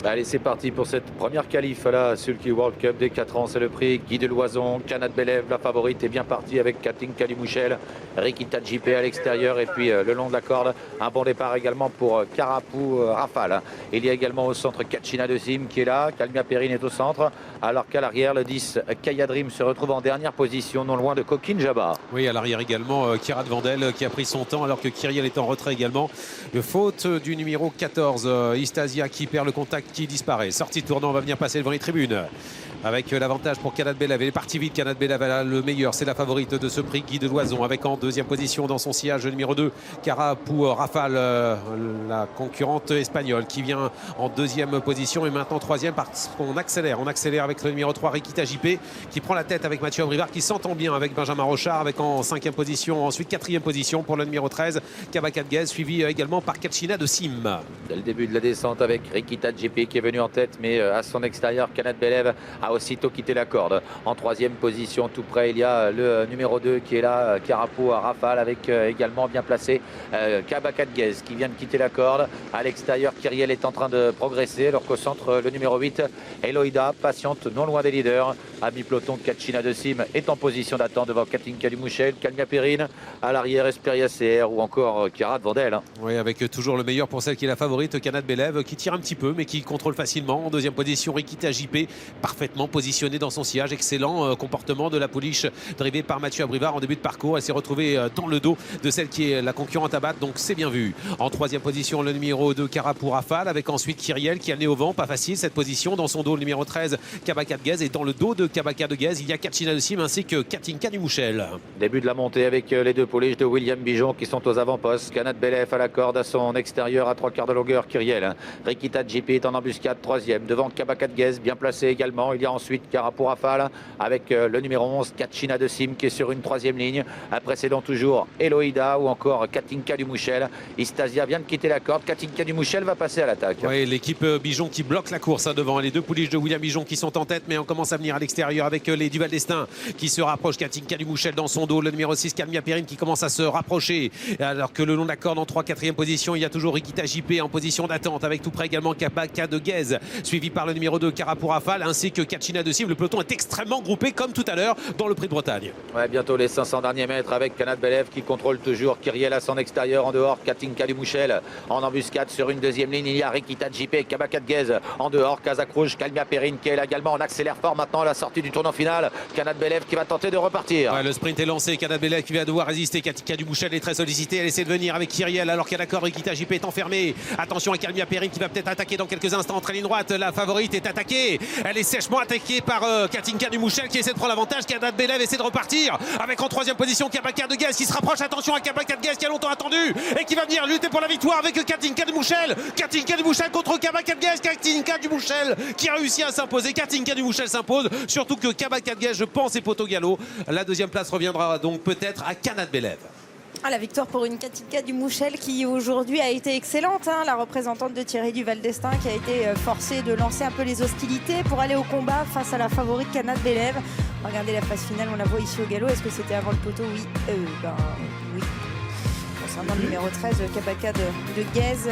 Allez, c'est parti pour cette première qualif à la Sulky World Cup des 4 ans. C'est le prix Guy de Loison. Canad Belev, la favorite, est bien partie avec Katinka Dumouchel, Rikita JP à l'extérieur. Et puis le long de la corde, un bon départ également pour Carapou Rafale. Il y a également au centre Kachina de Sim qui est là. Kalmia Perrine est au centre. Alors qu'à l'arrière, le 10 Kaya Dream se retrouve en dernière position, non loin de Kokin Jabba. Oui, à l'arrière également, Kirat Vandel qui a pris son temps alors que Kyriel est en retrait également. De faute du numéro 14, Istasia qui perd le contact, qui disparaît. Sortie de tournant, on va venir passer devant les tribunes. Avec l'avantage pour Canad Belev. Elle est partie vite. Canad Belev a le meilleur. C'est la favorite de ce prix Guy de Loison. Avec en deuxième position dans son sillage le numéro 2, Carapou Rafale, la concurrente espagnole qui vient en deuxième position. Et maintenant troisième parce qu'on accélère. On accélère avec le numéro 3, Rikita JP qui prend la tête avec Mathieu Abrivard qui s'entend bien avec Benjamin Rochard. Avec en cinquième position, ensuite quatrième position pour le numéro 13, Kabakadguez, suivi également par Kachina de Sim. Dès le début de la descente avec Rikita JP qui est venu en tête, mais à son extérieur, Canad Belev a aussitôt quitté la corde. En troisième position, tout près, il y a le numéro 2 qui est là, Carapou à Rafale, avec également bien placé Kabakadguez qui vient de quitter la corde. À l'extérieur, Kyriel est en train de progresser, alors qu'au centre, le numéro 8, Eloïda, patiente non loin des leaders. À mi-peloton, Kachina de Sim est en position d'attente devant Katinka Dumouchel, Kalmia Perrine, à l'arrière, Esperia CR ou encore Kirat Vandel. Oui, avec toujours le meilleur pour celle qui est la favorite, Canad Belev, qui tire un petit peu, mais qui contrôle facilement. En deuxième position, Rikita JP, parfaitement positionné dans son sillage. Excellent comportement de la pouliche drivée par Mathieu Abrivard en début de parcours. Elle s'est retrouvée dans le dos de celle qui est la concurrente à battre, donc c'est bien vu. En troisième position, le numéro 2, Carapou Rafale, avec ensuite Kyriel qui a le nez au vent. Pas facile cette position. Dans son dos, le numéro 13, Kabakadguez. Et dans le dos de Kabakadguez, il y a Kachina de Sim ainsi que Katinka Dumouchel. Début de la montée avec les deux pouliches de William Bijon qui sont aux avant-postes. Canad Belev à la corde à son extérieur à 3/4 de longueur, Kyriel. Rikita JP est en embuscade, troisième devant Kabakadguez, bien placé également. Il y a ensuite Carapou Rafale avec le numéro 11, Kachina de Sim qui est sur une troisième ligne. Précédent toujours Eloïda ou encore Katinka Dumouchel. Istasia vient de quitter la corde. Katinka Dumouchel va passer à l'attaque. Oui, l'équipe Bijon qui bloque la course devant les deux pouliches de William Bijon qui sont en tête, mais on commence à venir à l'extérieur avec les Duval d'Estaing qui se rapprochent. Katinka Dumouchel dans son dos, le numéro 6, Kalmia Perrine qui commence à se rapprocher, alors que le long de la corde en 3 4e position, il y a toujours Rikita JP en position d'attente avec tout près également Kabakadguez, suivi par le numéro 2, Carapou Rafale, ainsi que Kachina de Sim. Le peloton est extrêmement groupé comme tout à l'heure dans le Prix de Bretagne. Ouais, bientôt les 500 derniers mètres avec Canad Belev qui contrôle toujours. Kyriel à son extérieur, en dehors Katinka Dumouchel en embuscade sur une deuxième ligne. Il y a Rikita JP, Kabakadguez en dehors, Kazak Rouge, Kalmia Perrine qui est là également. On accélère fort maintenant à la sortie du tournant final. Canad Belev qui va tenter de repartir. Ouais, le sprint est lancé, Canad Belev qui va devoir résister. Katinka Dumouchel est très sollicitée, elle essaie de venir avec Kyriel alors qu'à l'accord Rikita JP est enfermé. Attention à Kalmia Perrine qui va peut-être attaquer dans quelques instants entre ligne droite. La favorite est attaquée, elle est sèchement attaquée par Katinka Dumouchel qui essaie de prendre l'avantage. Canad Belev essaie de repartir avec en troisième position Kabakadguez qui se rapproche. Attention à Kabakadguez qui a longtemps attendu et qui va venir lutter pour la victoire avec Katinka Dumouchel. Katinka Dumouchel contre Kabakadguez. Katinka Dumouchel qui a réussi à s'imposer. Katinka Dumouchel s'impose, surtout que Kabakadguez, je pense, est poteau galop. La deuxième place reviendra donc peut-être à Canad Belev. La victoire pour une Katinka Dumouchel qui aujourd'hui a été excellente, la représentante de Thierry Duval d'Estaing qui a été forcée de lancer un peu les hostilités pour aller au combat face à la favorite Canad Belev. Regardez la phase finale, on la voit ici au galop. Est-ce que c'était avant le poteau? Oui. Oui. Concernant le numéro 13, Kabakadguez.